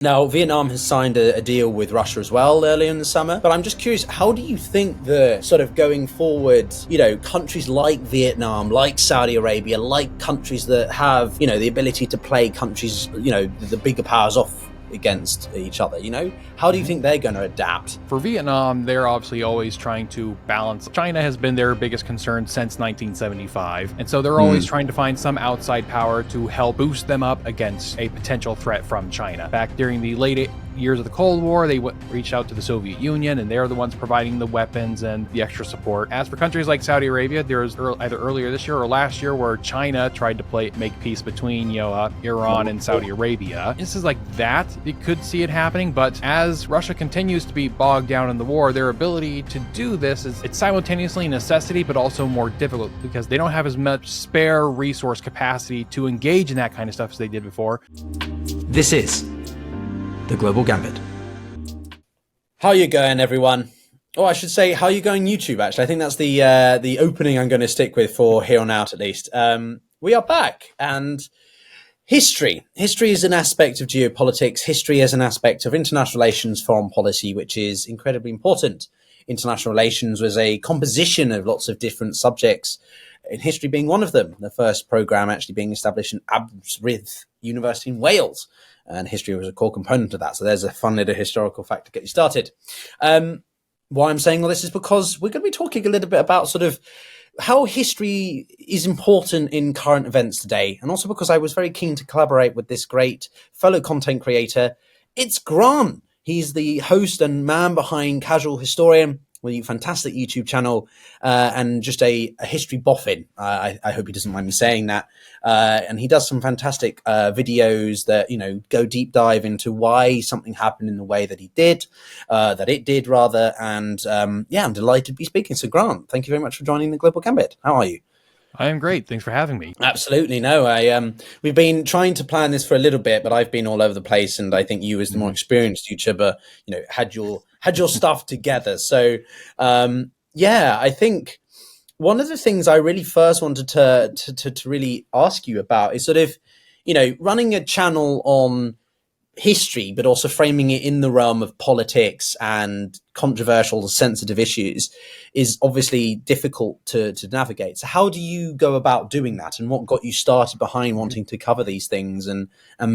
Now, Vietnam has signed a deal with Russia as well earlier in the summer, but I'm just curious, how do you think the sort of going forward, countries like Vietnam, like Saudi Arabia, like countries that have, the ability to play countries, the bigger powers off against each other, how do you think they're going to adapt? For Vietnam, they're obviously always trying to balance. China has been their biggest concern since 1975, and so they're always trying to find some outside power to help boost them up against a potential threat from China. Back during the late years of the Cold War, they reached out to the Soviet Union, and they're the ones providing the weapons and the extra support. As for countries like Saudi Arabia, there was either earlier this year or last year where China tried to make peace between Iran and Saudi Arabia. Instances like that, you could see it happening, but as Russia continues to be bogged down in the war, their ability to do this it's simultaneously a necessity, but also more difficult because they don't have as much spare resource capacity to engage in that kind of stuff as they did before. This is the Global Gambit. How you going, everyone? Oh, I should say, how you going, YouTube? Actually, I think that's the opening I'm going to stick with for here on out, at least. We are back, and history is an aspect of geopolitics. History is an aspect of international relations, foreign policy, which is incredibly important. International relations was a composition of lots of different subjects, in history being one of them. The first program actually being established in Aberystwyth University in Wales. And history was a core component of that. So there's a fun little historical fact to get you started. Why I'm saying all this is because we're going to be talking a little bit about sort of how history is important in current events today. And also because I was very keen to collaborate with this great fellow content creator. It's Grant. He's the host and man behind Casual Historian, with a fantastic YouTube channel, and just a history boffin. I hope he doesn't mind me saying that. And he does some fantastic videos that, go deep dive into why something happened in the way that it did. And I'm delighted to be speaking. So Grant, thank you very much for joining the Global Gambit. How are you? I am great. Thanks for having me. Absolutely. No, we've been trying to plan this for a little bit, but I've been all over the place, and I think you, as the more experienced YouTuber, had your stuff together. So, I think one of the things I really first wanted to really ask you about is sort of, running a channel on history, but also framing it in the realm of politics and controversial, sensitive issues is obviously difficult to navigate. So how do you go about doing that, and what got you started behind wanting to cover these things and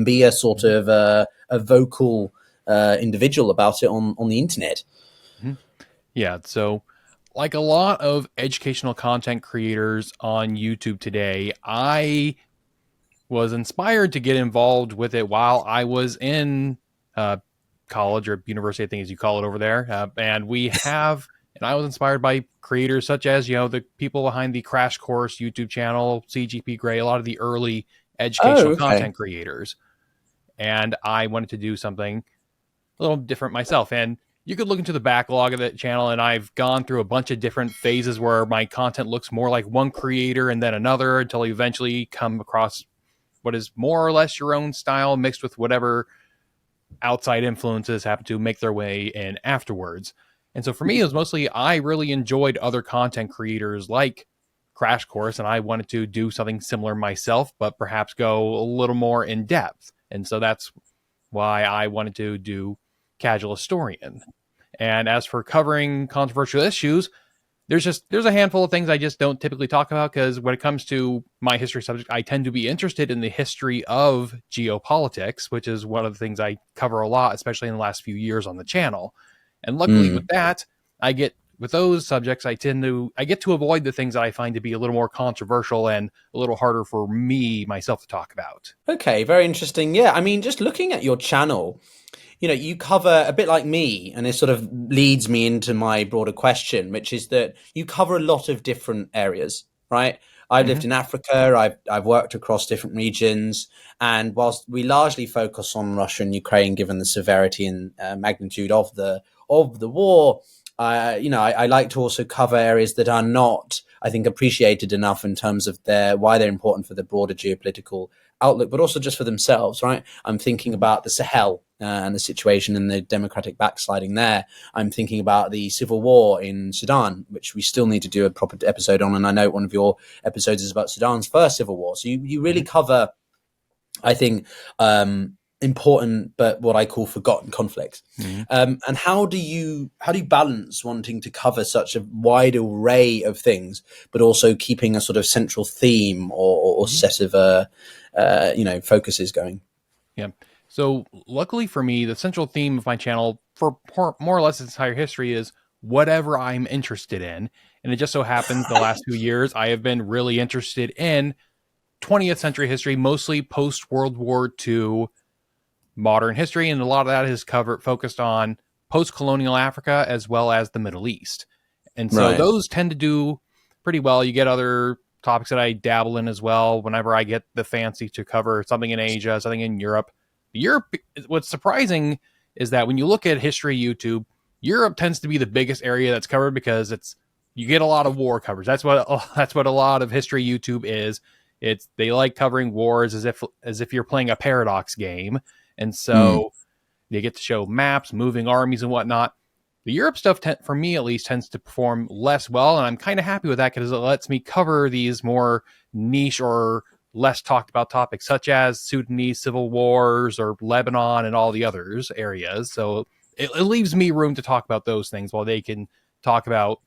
be a sort of a vocal individual about it on the internet? Yeah, so like a lot of educational content creators on YouTube today, I was inspired to get involved with it while I was in college or university, I think as you call it over there. And I was inspired by creators such as, the people behind the Crash Course YouTube channel, CGP Grey, a lot of the early educational content creators. And I wanted to do something a little different myself. And you could look into the backlog of that channel, and I've gone through a bunch of different phases where my content looks more like one creator and then another until you eventually come across what is more or less your own style mixed with whatever outside influences happen to make their way in afterwards. And so for me, it was mostly I really enjoyed other content creators like Crash Course, and I wanted to do something similar myself, but perhaps go a little more in depth. And so that's why I wanted to do Casual Historian. And as for covering controversial issues, there's a handful of things I just don't typically talk about, because when it comes to my history subject, I tend to be interested in the history of geopolitics, which is one of the things I cover a lot, especially in the last few years on the channel. And luckily with that, with those subjects, I get to avoid the things that I find to be a little more controversial and a little harder for me myself to talk about. Okay, very interesting. Yeah, I mean, just looking at your channel, you cover a bit like me, and it sort of leads me into my broader question, which is that you cover a lot of different areas, right? I've lived in Africa. I've worked across different regions, and whilst we largely focus on Russia and Ukraine, given the severity and magnitude of the war, I like to also cover areas that are not, I think, appreciated enough in terms of why they're important for the broader geopolitical outlook, but also just for themselves, right? I'm thinking about the Sahel and the situation and the democratic backsliding there. I'm thinking about the civil war in Sudan, which we still need to do a proper episode on. And I know one of your episodes is about Sudan's first civil war. So you really cover, I think, important but what I call forgotten conflicts. Mm-hmm. And how do you balance wanting to cover such a wide array of things, but also keeping a sort of central theme or set of focuses going? Yeah. So luckily for me, the central theme of my channel for more or less its entire history is whatever I'm interested in. And it just so happens the last 2 years, I have been really interested in 20th century history, mostly post World War II modern history. And a lot of that is focused on post-colonial Africa as well as the Middle East. And so Right. those tend to do pretty well. You get other topics that I dabble in as well. Whenever I get the fancy to cover something in Asia, something in Europe, what's surprising is that when you look at history YouTube, Europe tends to be the biggest area that's covered because you get a lot of war coverage. That's what a lot of history YouTube is. They like covering wars as if you're playing a paradox game, and so they get to show maps, moving armies, and whatnot. The Europe stuff, for me at least, tends to perform less well, and I'm kind of happy with that because it lets me cover these more niche or less talked about topics, such as Sudanese civil wars or Lebanon and all the others areas. So it leaves me room to talk about those things while they can talk about,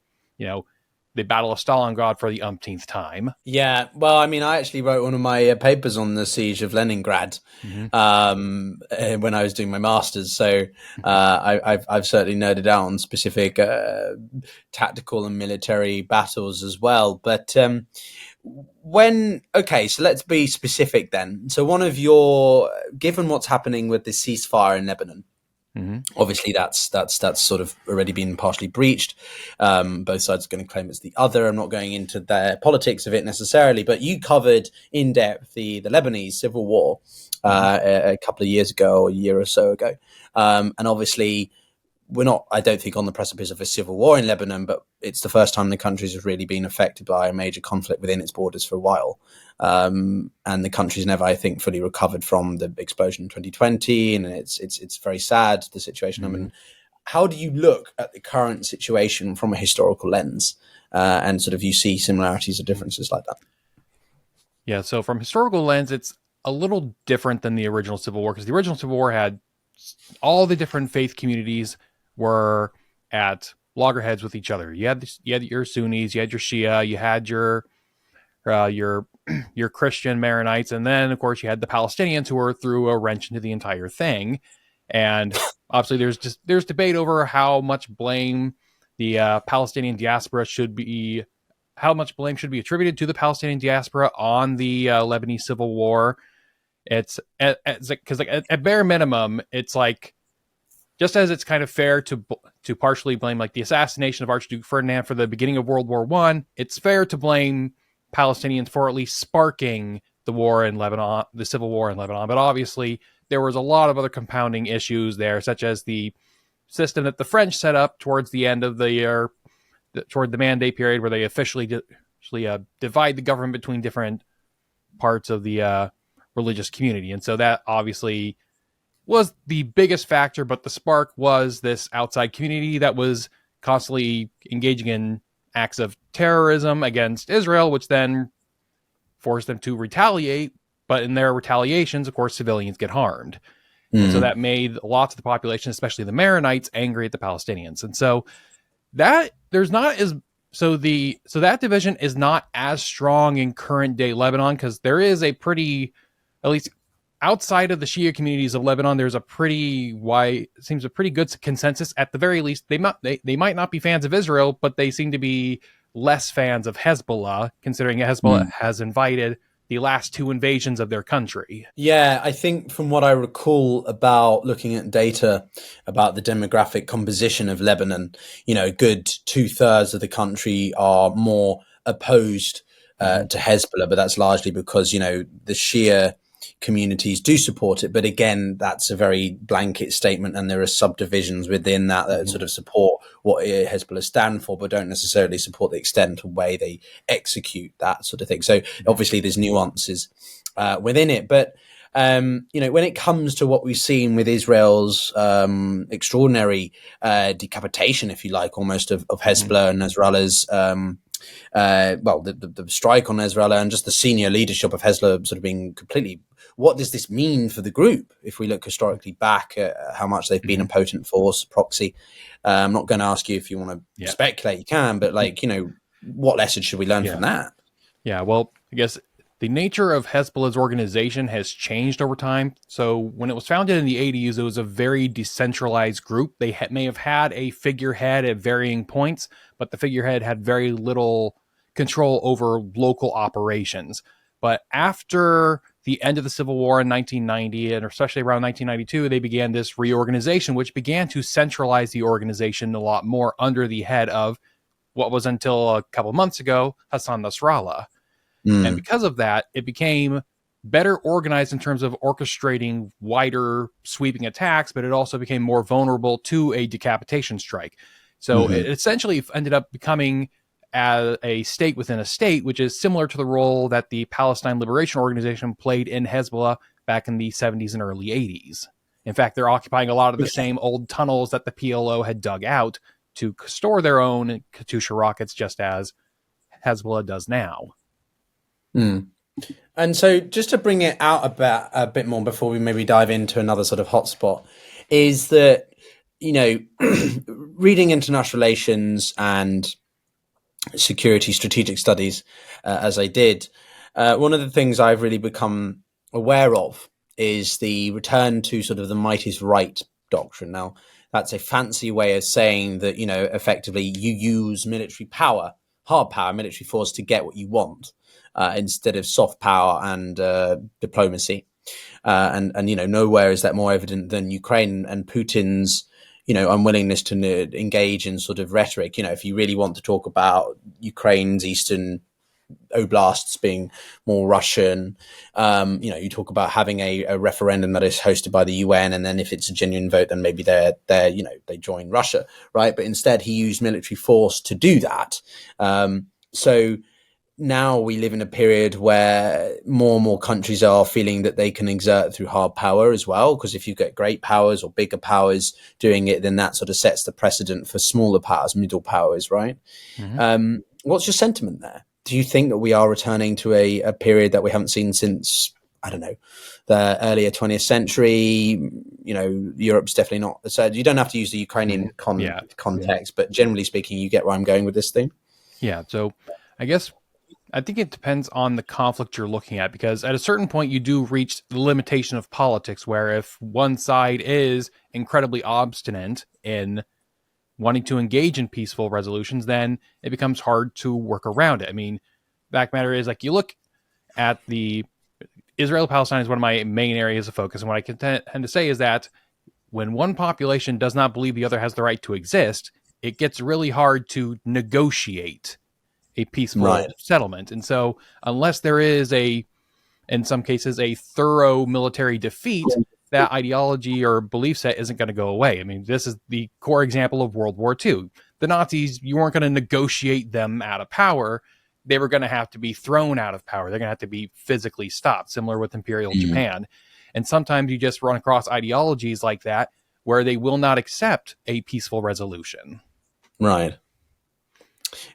the Battle of Stalingrad for the umpteenth time. Yeah, well, I mean, I actually wrote one of my papers on the siege of Leningrad when I was doing my master's. So I've certainly nerded out on specific tactical and military battles as well. But so let's be specific then. So given what's happening with the ceasefire in Lebanon, obviously that's sort of already been partially breached. Both sides are going to claim it's the other. I'm not going into the politics of it necessarily, but you covered in depth the Lebanese civil war a couple of years ago, or a year or so ago. And obviously we're not, I don't think, on the precipice of a civil war in Lebanon, but it's the first time the country's has really been affected by a major conflict within its borders for a while. And the country's never, I think, fully recovered from the explosion in 2020. And it's very sad, the situation. I mean, how do you look at the current situation from a historical lens? And sort of you see similarities or differences like that? Yeah, so from historical lens, it's a little different than the original Civil War, because the original Civil War had all the different faith communities were at loggerheads with each other. You had your Sunnis, you had your Shia, you had your Christian Maronites, and then of course you had the Palestinians who were threw a wrench into the entire thing. And obviously there's debate over how much blame the Palestinian diaspora should be attributed to the Palestinian diaspora on the Lebanese civil war. It's because at bare minimum, it's like, just as it's kind of fair to partially blame like the assassination of Archduke Ferdinand for the beginning of World War I, it's fair to blame Palestinians for at least sparking the war in Lebanon, the civil war in Lebanon. But obviously, there was a lot of other compounding issues there, such as the system that the French set up towards the end of the year, toward the Mandate period, where they officially divide the government between different parts of the religious community. And so that obviously was the biggest factor, but the spark was this outside community that was constantly engaging in acts of terrorism against Israel, which then forced them to retaliate. But in their retaliations, of course, civilians get harmed. And so that made lots of the population, especially the Maronites, angry at the Palestinians. And so that that division is not as strong in current day Lebanon, because there is a pretty, at least outside of the Shia communities of Lebanon, there's a pretty good consensus. At the very least, they might not be fans of Israel, but they seem to be less fans of Hezbollah, considering Hezbollah has invited the last two invasions of their country. Yeah, I think from what I recall about looking at data about the demographic composition of Lebanon, good 2/3 of the country are more opposed to Hezbollah, but that's largely because, the Shia communities do support it. But again, that's a very blanket statement, and there are subdivisions within that sort of support what Hezbollah stand for, but don't necessarily support the extent of way they execute that sort of thing. So obviously there's nuances within it. But when it comes to what we've seen with Israel's extraordinary decapitation, if you like, almost of Hezbollah and Nasrallah's the strike on Hezbollah and just the senior leadership of Hezbollah sort of being completely. What does this mean for the group? If we look historically back at how much they've been a potent force, proxy. I'm not going to ask you if you want to speculate, you can, but what lessons should we learn from that? Yeah, well, I guess the nature of Hezbollah's organization has changed over time. So when it was founded in the 80s, it was a very decentralized group. They may have had a figurehead at varying points, but the figurehead had very little control over local operations. But after the end of the Civil War in 1990, and especially around 1992, they began this reorganization, which began to centralize the organization a lot more under the head of what was until a couple months ago, Hassan Nasrallah. And because of that, it became better organized in terms of orchestrating wider sweeping attacks, but it also became more vulnerable to a decapitation strike. So it essentially ended up becoming a state within a state, which is similar to the role that the Palestine Liberation Organization played in Hezbollah back in the 70s and early 80s. In fact, they're occupying a lot of the same old tunnels that the PLO had dug out to store their own Katyusha rockets, just as Hezbollah does now. And so just to bring it out a bit more before we maybe dive into another sort of hotspot, is that, reading international relations and security strategic studies, as I did, one of the things I've really become aware of is the return to sort of the might is right doctrine. Now, that's a fancy way of saying that, effectively you use military power, hard power, military force to get what you want. Instead of soft power and diplomacy. And nowhere is that more evident than Ukraine and Putin's, unwillingness to engage in sort of rhetoric. If you really want to talk about Ukraine's eastern oblasts being more Russian, you talk about having a referendum that is hosted by the UN, and then if it's a genuine vote, then maybe they join Russia, right? But instead, he used military force to do that. So now we live in a period where more and more countries are feeling that they can exert through hard power as well, because if you get great powers or bigger powers doing it, then that sort of sets the precedent for smaller powers, middle powers, right? What's your sentiment there? Do you think that we are returning to a period that we haven't seen since, I don't know, the earlier 20th century? Europe's definitely not. So you don't have to use the Ukrainian context, but generally speaking, you get where I'm going with this thing. Yeah, so I think it depends on the conflict you're looking at, because at a certain point you do reach the limitation of politics, where if one side is incredibly obstinate in wanting to engage in peaceful resolutions, then it becomes hard to work around it. I mean, fact matter is, you look at the Israel-Palestine is one of my main areas of focus, and what I can tend to say is that when one population does not believe the other has the right to exist, it gets really hard to negotiate a peaceful settlement. And so unless there is in some cases, a thorough military defeat, that ideology or belief set isn't going to go away. I mean, this is the core example of World War II. The Nazis, you weren't going to negotiate them out of power. They were going to have to be thrown out of power. They're going to have to be physically stopped, similar with Imperial Japan. And sometimes you just run across ideologies like that where they will not accept a peaceful resolution. Right.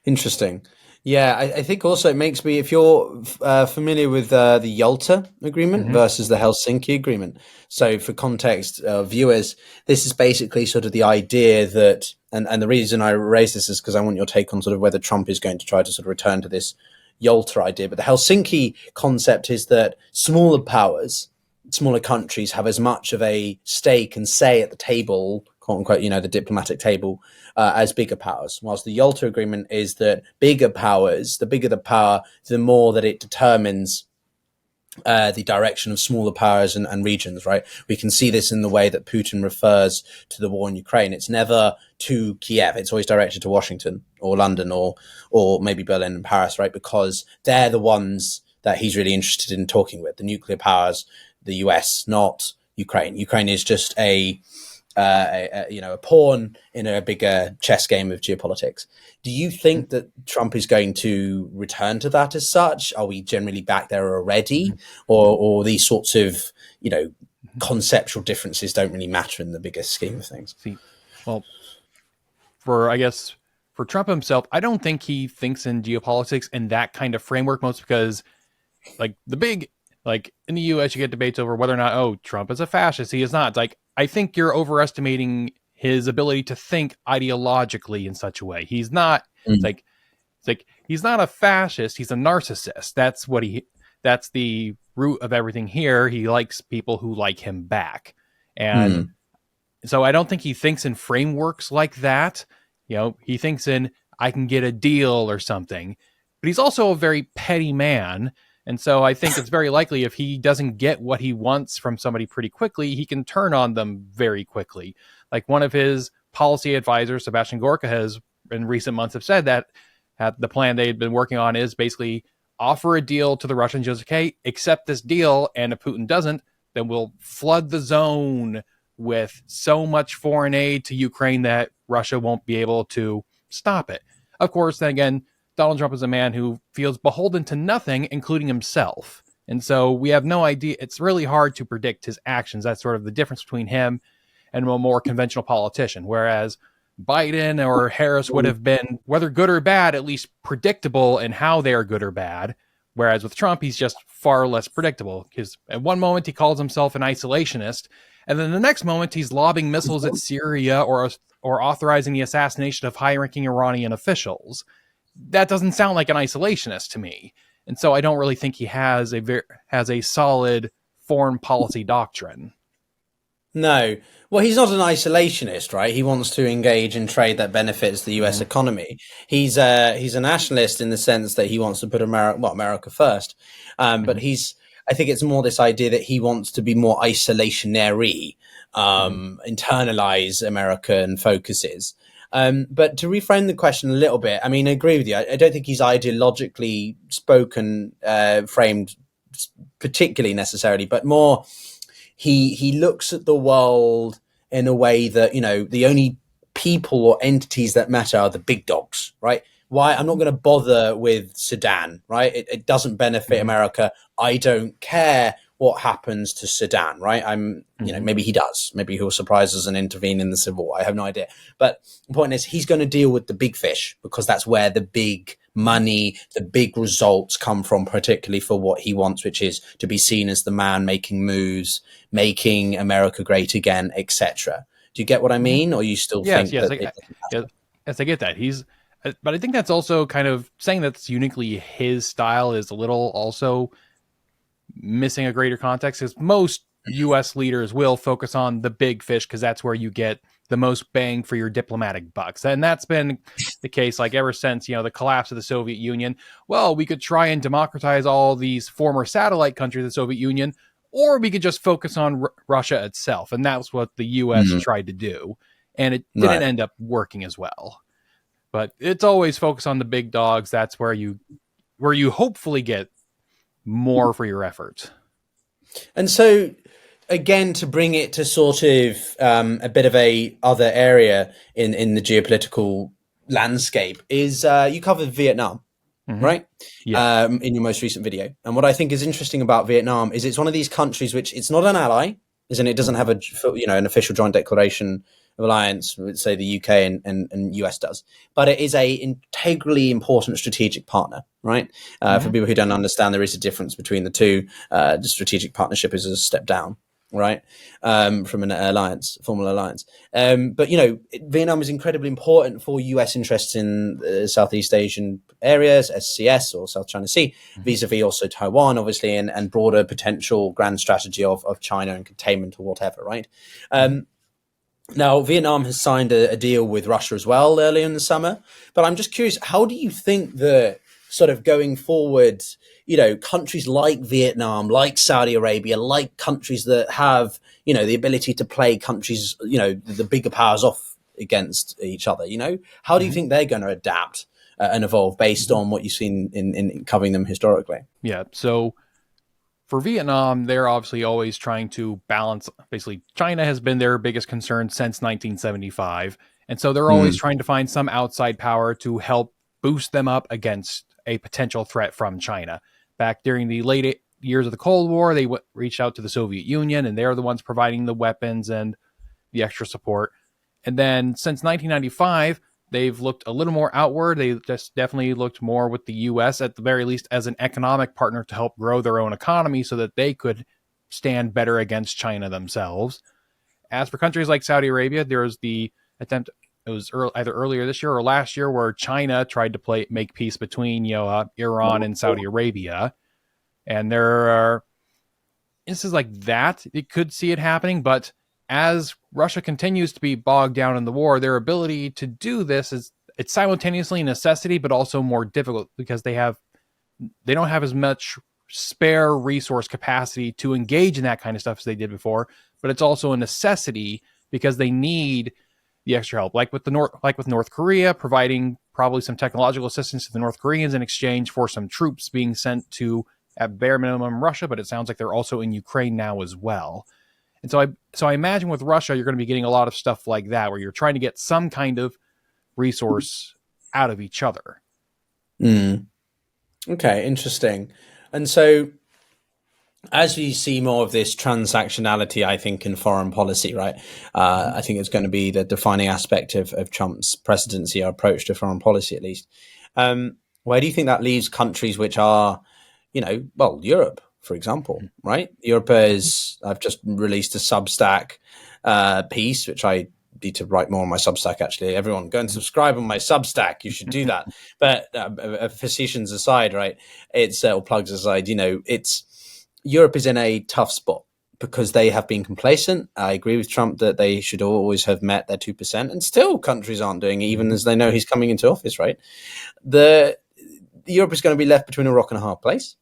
Interesting. Yeah, I think also it makes me, if you're familiar with the Yalta Agreement versus the Helsinki Agreement. So for context, viewers, this is basically sort of the idea that, and the reason I raise this is because I want your take on sort of whether Trump is going to try to sort of return to this Yalta idea. But the Helsinki concept is that smaller powers, smaller countries have as much of a stake and say at the table, quote unquote, the diplomatic table, as bigger powers. Whilst the Yalta Agreement is that bigger powers, the bigger the power, the more that it determines the direction of smaller powers and regions, right? We can see this in the way that Putin refers to the war in Ukraine. It's never to Kiev. It's always directed to Washington or London or maybe Berlin and Paris, right? Because they're the ones that he's really interested in talking with, the nuclear powers, the US, not Ukraine. Ukraine is just a pawn in a bigger chess game of geopolitics. Do you think that Trump is going to return to that as such? Are we generally back there already, or these sorts of conceptual differences don't really matter in the bigger scheme of things? Well, for for Trump himself, I don't think he thinks in geopolitics in that kind of framework, most because like in the US, you get debates over whether or not, oh, Trump is a fascist. He is not. It's like, I think you're overestimating his ability to think ideologically in such a way. He's not, it's like he's not a fascist. He's a narcissist. That's the root of everything here. He likes people who like him back. And so I don't think he thinks in frameworks like that. He thinks in, I can get a deal or something, but he's also a very petty man. And so I think it's very likely if he doesn't get what he wants from somebody pretty quickly, he can turn on them very quickly. Like one of his policy advisors, Sebastian Gorka, has in recent months have said that the plan they've been working on is basically offer a deal to the Russians, just okay, accept this deal, and if Putin doesn't, then we'll flood the zone with so much foreign aid to Ukraine that Russia won't be able to stop it. Of course, then again, Donald Trump is a man who feels beholden to nothing, including himself. And so we have no idea. It's really hard to predict his actions. That's sort of the difference between him and a more conventional politician. Whereas Biden or Harris would have been, whether good or bad, at least predictable in how they are good or bad. Whereas with Trump, he's just far less predictable. Because at one moment, he calls himself an isolationist. And then the next moment, he's lobbing missiles at Syria or authorizing the assassination of high-ranking Iranian officials. That doesn't sound like an isolationist to me. And so I don't really think he has a solid foreign policy doctrine. No. Well, he's not an isolationist, right? He wants to engage in trade that benefits the US economy. He's a nationalist in the sense that he wants to put America first. But I think it's more this idea that he wants to be more isolationary, internalize American focuses. But to reframe the question a little bit, I mean, I agree with you. I don't think he's ideologically framed particularly necessarily, but more he looks at the world in a way that, the only people or entities that matter are the big dogs, right? Why? I'm not going to bother with Sudan, right? It doesn't benefit America. I don't care what happens to Sudan, right? Maybe he does. Maybe he'll surprise us and intervene in the civil war. I have no idea. But the point is, he's going to deal with the big fish because that's where the big money, the big results come from, particularly for what he wants, which is to be seen as the man making moves, making America great again, etc. Do you get what I mean? Or you still think that? Yes, I get that. But I think that's also kind of saying that's uniquely his style is a little also missing a greater context, because most U.S. leaders will focus on the big fish because that's where you get the most bang for your diplomatic bucks. And that's been the case like ever since, the collapse of the Soviet Union. Well, we could try and democratize all these former satellite countries of the Soviet Union, or we could just focus on Russia itself. And that's what the U.S. tried to do. And it didn't end up working as well. But it's always focused on the big dogs. That's where you hopefully get more for your efforts. And so, again, to bring it to sort of a bit of a other area in the geopolitical landscape is you covered Vietnam, right? Yeah. In your most recent video. And what I think is interesting about Vietnam is it's one of these countries which it's not an ally, isn't it? It doesn't have an official joint declaration of alliance, say the UK and US does, but it is a integrally important strategic partner, right? For people who don't understand, there is a difference between the two. The strategic partnership is a step down, right? From an formal alliance. But Vietnam is incredibly important for US interests in Southeast Asian areas, SCS or South China Sea, vis-a-vis also Taiwan, obviously, and broader potential grand strategy of China and containment or whatever, right? Now, Vietnam has signed a deal with Russia as well earlier in the summer. But I'm just curious, how do you think that sort of going forward, countries like Vietnam, like Saudi Arabia, like countries that have, the ability to play countries, the bigger powers off against each other, how do you think they're going to adapt and evolve based on what you've seen in covering them historically? Yeah. So for Vietnam, they're obviously always trying to balance. Basically, China has been their biggest concern since 1975. And so they're always trying to find some outside power to help boost them up against a potential threat from China. Back during the late years of the Cold War, they reached out to the Soviet Union, and they're the ones providing the weapons and the extra support. And then since 1995, they've looked a little more outward. They just definitely looked more with the U.S. at the very least as an economic partner to help grow their own economy so that they could stand better against China themselves. As for countries like Saudi Arabia, there was the attempt, it was either earlier this year or last year, where China tried to make peace between Iran and Saudi Arabia. And there are instances like that. You could see it happening, but as Russia continues to be bogged down in the war, their ability to do this it's simultaneously a necessity, but also more difficult because they don't have as much spare resource capacity to engage in that kind of stuff as they did before. But it's also a necessity because they need the extra help, like with North Korea, providing probably some technological assistance to the North Koreans in exchange for some troops being sent to, at bare minimum, Russia. But it sounds like they're also in Ukraine now as well. And so I imagine with Russia, you're going to be getting a lot of stuff like that, where you're trying to get some kind of resource out of each other. Okay, interesting. And so as we see more of this transactionality, I think, in foreign policy, right, I think it's going to be the defining aspect of Trump's presidency, or approach to foreign policy, at least. Where do you think that leaves countries which are, Europe, for example, right? Europe I've just released a Substack piece, which I need to write more on my Substack, actually. Everyone, go and subscribe on my Substack. You should do that. But facetious aside, right, or plugs aside, Europe is in a tough spot because they have been complacent. I agree with Trump that they should always have met their 2%, and still countries aren't doing it, even as they know he's coming into office, right? Europe is going to be left between a rock and a hard place.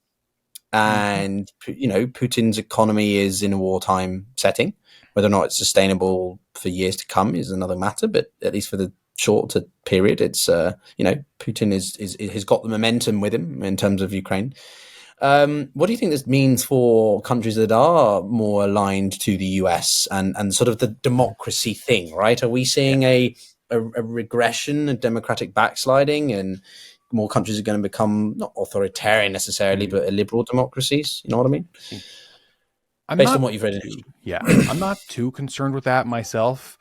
And, Putin's economy is in a wartime setting. Whether or not it's sustainable for years to come is another matter. But at least for the shorter period, it's, Putin has got the momentum with him in terms of Ukraine. What do you think this means for countries that are more aligned to the US and sort of the democracy thing, right? Are we seeing a regression, a democratic backsliding, and more countries are going to become not authoritarian necessarily, but liberal democracies? You know what I mean? Based on what you've read. I'm not too concerned with that myself.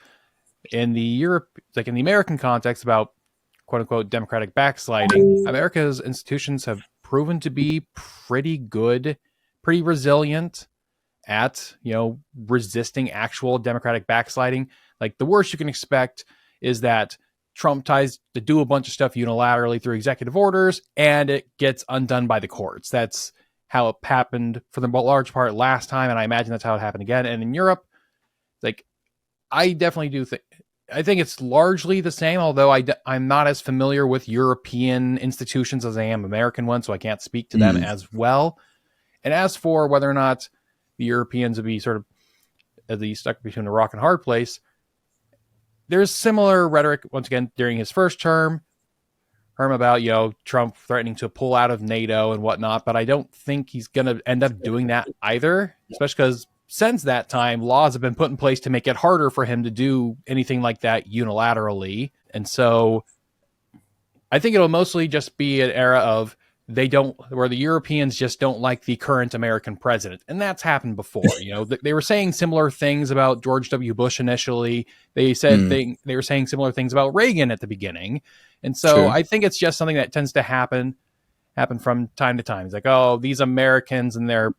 In the American context about quote unquote democratic backsliding, America's institutions have proven to be pretty good, pretty resilient at, resisting actual democratic backsliding. Like, the worst you can expect is that Trump tries to do a bunch of stuff unilaterally through executive orders and it gets undone by the courts. That's how it happened for the large part last time, and I imagine that's how it happened again. And in Europe, I definitely I think it's largely the same, although I'm not as familiar with European institutions as I am American ones, so I can't speak to them as well. And as for whether or not the Europeans would be sort of at least stuck between a rock and hard place, there's similar rhetoric, once again, during his first term about, Trump threatening to pull out of NATO and whatnot, but I don't think he's going to end up doing that either, especially because since that time, laws have been put in place to make it harder for him to do anything like that unilaterally. And so I think it'll mostly just be an era of where the Europeans just don't like the current American president. And that's happened before. They were saying similar things about George W. Bush initially. They said they were saying similar things about Reagan at the beginning. And so True. I think it's just something that tends to happen from time to time. It's like, oh, these Americans and their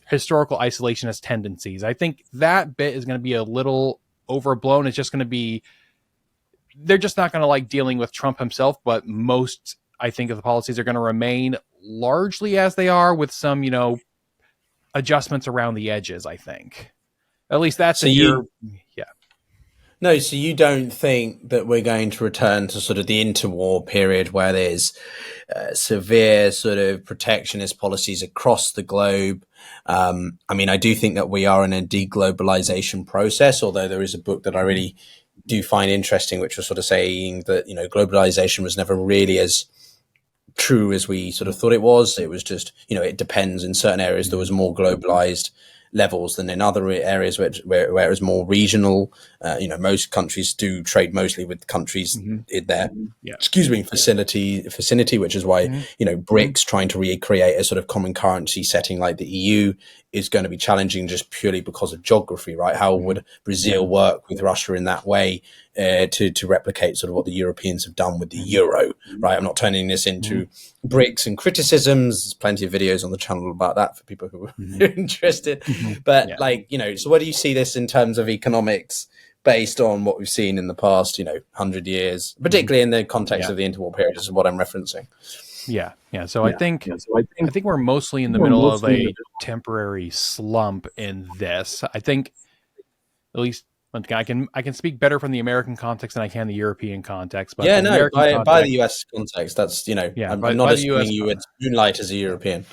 historical isolationist tendencies. I think that bit is going to be a little overblown. It's just going to be, they're just not going to like dealing with Trump himself, but most, I think, of the policies are going to remain largely as they are with some, adjustments around the edges, I think. At least that's yeah. No, so you don't think that we're going to return to sort of the interwar period where there's severe sort of protectionist policies across the globe? I do think that we are in a deglobalization process, although there is a book that I really do find interesting, which was sort of saying that, globalization was never really as true as we sort of thought it was. It was just, it depends. In certain areas, there was more globalized levels than in other areas where it was more regional. Most countries do trade mostly with countries in their vicinity, which is why BRICS trying to recreate a sort of common currency setting like the EU is going to be challenging just purely because of geography, right? How would Brazil work with Russia in that way? to replicate sort of what the Europeans have done with the euro, right? I'm not turning this into bricks and criticisms. There's plenty of videos on the channel about that for people who are interested. But so where do you see this in terms of economics based on what we've seen in the past, 100 years, particularly in the context of the interwar period is what I'm referencing. So I think we're mostly in the middle of a temporary slump in this. I think, at least, I can speak better from the American context than I can the European context. But by the US context, that's I'm not assuming you would moonlight as a European.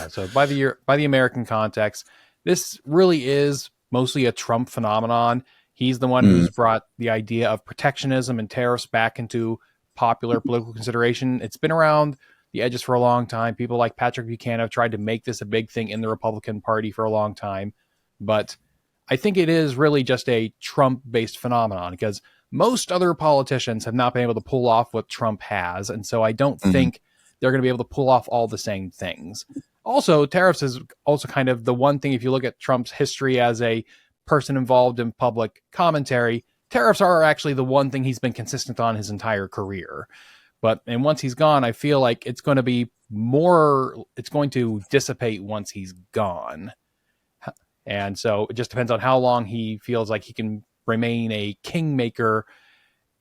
So by the American context, this really is mostly a Trump phenomenon. He's the one who's brought the idea of protectionism and tariffs back into popular political consideration. It's been around the edges for a long time. People like Patrick Buchanan have tried to make this a big thing in the Republican Party for a long time. But I think it is really just a Trump-based phenomenon because most other politicians have not been able to pull off what Trump has. And so I don't think they're going to be able to pull off all the same things. Also, tariffs is also kind of the one thing, if you look at Trump's history as a person involved in public commentary, tariffs are actually the one thing he's been consistent on his entire career. And once he's gone, I feel like it's going to dissipate once he's gone. And so it just depends on how long he feels like he can remain a kingmaker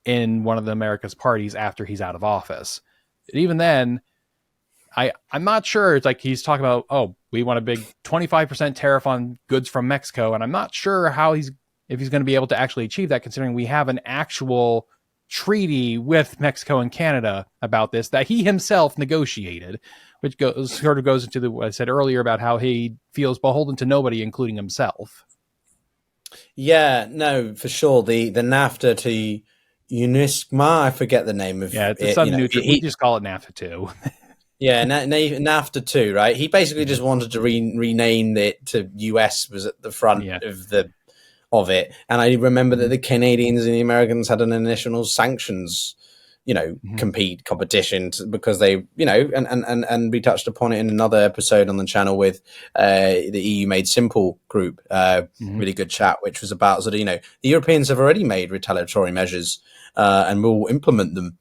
in one of the America's parties after he's out of office. And even then, I'm not sure. It's like he's talking about, we want a big 25% tariff on goods from Mexico. And I'm not sure if he's going to be able to actually achieve that, considering we have an actual treaty with Mexico and Canada about this that he himself negotiated, which goes into what I said earlier about how he feels beholden to nobody, including himself. Yeah, no, for sure. The NAFTA to UNISCMA, I forget the name of it. It's neutral. We just call it NAFTA 2. Yeah, NAFTA 2, right? He basically just wanted to rename it to US was at the front of it. And I remember that the Canadians and the Americans had an initial sanctions, competition because they, and we touched upon it in another episode on the channel with the EU Made Simple group, really good chat, which was about sort of, the Europeans have already made retaliatory measures and will implement them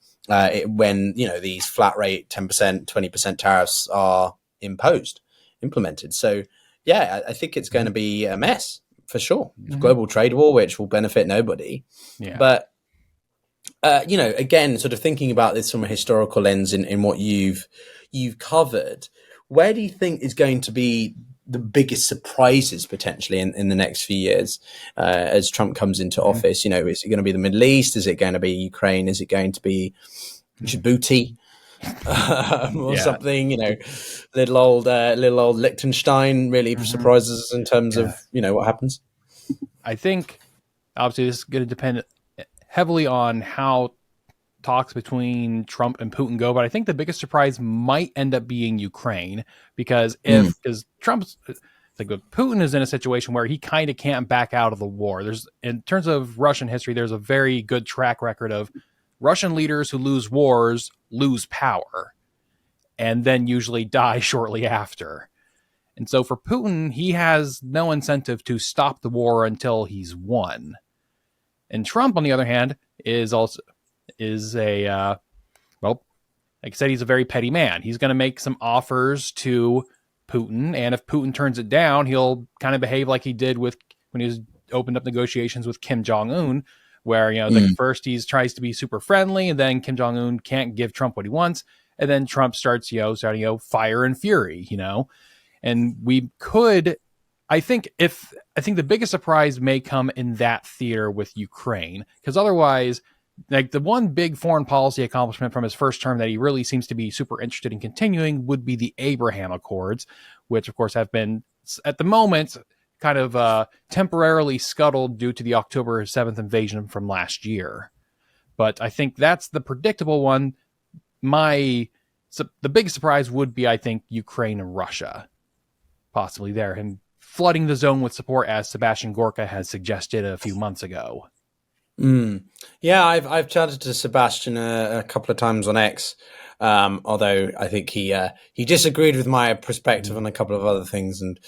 when, these flat rate 10%, 20% tariffs are implemented. So, yeah, I think it's going to be a mess. For sure. Global trade war, which will benefit nobody. Yeah. But, again, sort of thinking about this from a historical lens in what you've covered, where do you think is going to be the biggest surprises potentially in the next few years as Trump comes into office? Is it going to be the Middle East? Is it going to be Ukraine? Is it going to be Djibouti? Or something, little old Liechtenstein really surprises us in terms of what happens. I think obviously this is going to depend heavily on how talks between Trump and Putin go, but I think the biggest surprise might end up being Ukraine because Trump's like Putin is in a situation where he kind of can't back out of the war. In terms of Russian history, there's a very good track record of Russian leaders who lose wars lose power and then usually die shortly after. And so for Putin, he has no incentive to stop the war until he's won. And Trump, on the other hand, is like I said, he's a very petty man. He's going to make some offers to Putin, and if Putin turns it down, he'll kind of behave like he did when he opened up negotiations with Kim Jong-un, where, first he tries to be super friendly, and then Kim Jong-un can't give Trump what he wants. And then Trump starts, starting, fire and fury, and I think the biggest surprise may come in that theater with Ukraine, because otherwise, like the one big foreign policy accomplishment from his first term that he really seems to be super interested in continuing would be the Abraham Accords, which of course have been at the moment kind of temporarily scuttled due to the October 7th invasion from last year. But I think that's the predictable one. The big surprise would be, I think, Ukraine and Russia. Possibly there. Him flooding the zone with support, as Sebastian Gorka has suggested a few months ago. Yeah, I've chatted to Sebastian a couple of times on X, although I think he disagreed with my perspective on a couple of other things, and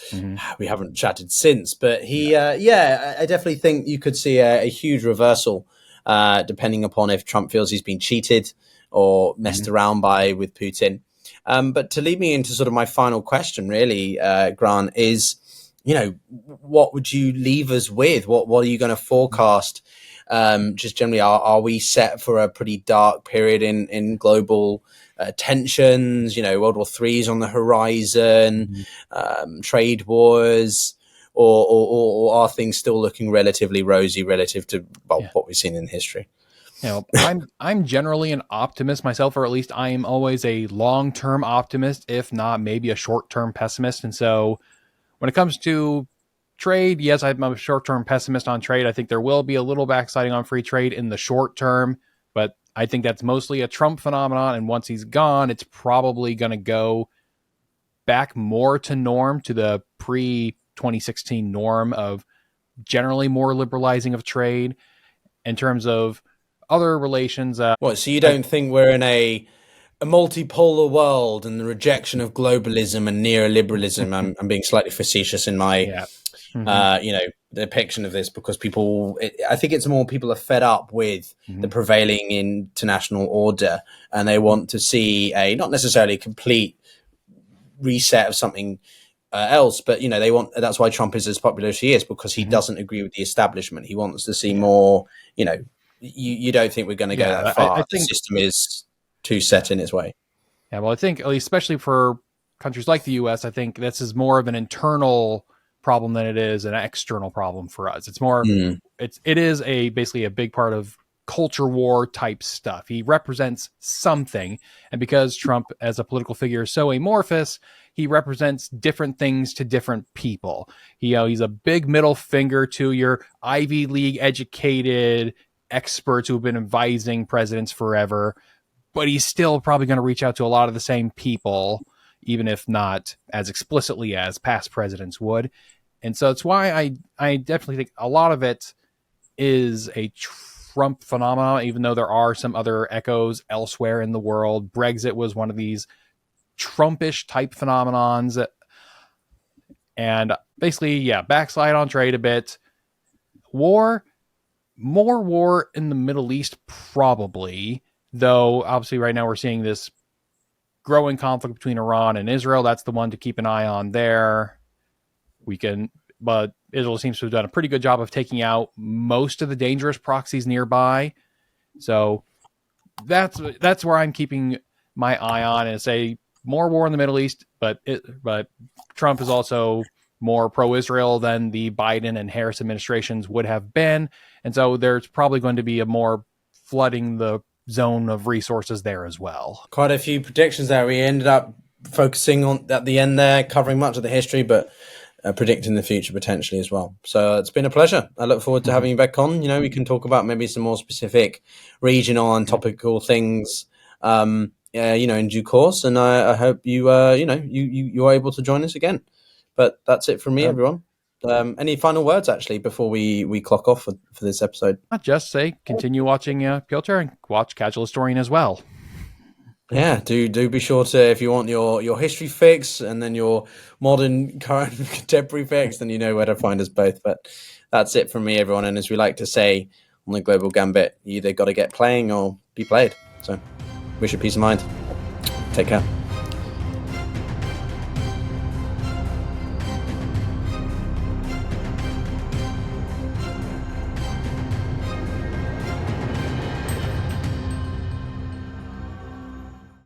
we haven't chatted since. But I definitely think you could see a huge reversal depending upon if Trump feels he's been cheated or messed around with Putin. But to lead me into sort of my final question, really, Grant, is, what would you leave us with? What are you going to forecast? Just generally, are we set for a pretty dark period in global tensions? World War III is on the horizon, trade wars, or are things still looking relatively rosy relative to what we've seen in history? I'm generally an optimist myself, or at least I am always a long-term optimist, if not maybe a short-term pessimist. And so when it comes to trade, yes, I'm a short-term pessimist on trade. I think there will be a little backsliding on free trade in the short term, but I think that's mostly a Trump phenomenon. And once he's gone, it's probably going to go back more to norm, to the pre-2016 norm of generally more liberalizing of trade. In terms of other relations, so you don't think we're in a multipolar world and the rejection of globalism and neoliberalism? I'm being slightly facetious in my depiction of this, because I think it's more people are fed up with the prevailing international order, and they want to see a not necessarily complete reset of something else, but that's why Trump is as popular as he is, because he doesn't agree with the establishment. He wants to see more. You don't think we're going to go that far? I think the system is too set in its way. Yeah, well, I think, at least especially for countries like the U.S., I think this is more of an internal problem than it is an external problem for us. It's more, it is basically a big part of culture war type stuff. He represents something, and because Trump as a political figure is so amorphous, he represents different things to different people. He's a big middle finger to your Ivy League educated experts who have been advising presidents forever, but he's still probably going to reach out to a lot of the same people, even if not as explicitly as past presidents would. And so it's why I definitely think a lot of it is a Trump phenomenon, even though there are some other echoes elsewhere in the world. Brexit was one of these Trumpish type phenomenons. And basically, backslide on trade a bit. More war in the Middle East, probably. Though, obviously, right now we're seeing this growing conflict between Iran and Israel. That's the one to keep an eye on there. But Israel seems to have done a pretty good job of taking out most of the dangerous proxies nearby. So that's where I'm keeping my eye on, and say more war in the Middle East. But Trump is also more pro-Israel than the Biden and Harris administrations would have been. And so there's probably going to be a more flooding the zone of resources there as well. Quite a few predictions there. We ended up focusing on at the end there, covering much of the history, but predicting the future potentially as well. So it's been a pleasure. I look forward to having you back on. We can talk about maybe some more specific regional and topical things, in due course. And I hope you are able to join us again. But that's it from me, everyone. Any final words, actually, before we clock off for this episode? Not just say continue watching Pyotr, and watch Casual Historian as well. Yeah, do be sure to, if you want your history fix and then your modern, current, contemporary fix, then you know where to find us both. But that's it from me, everyone. And as we like to say on the Global Gambit, you either got to get playing or be played. So wish you peace of mind. Take care.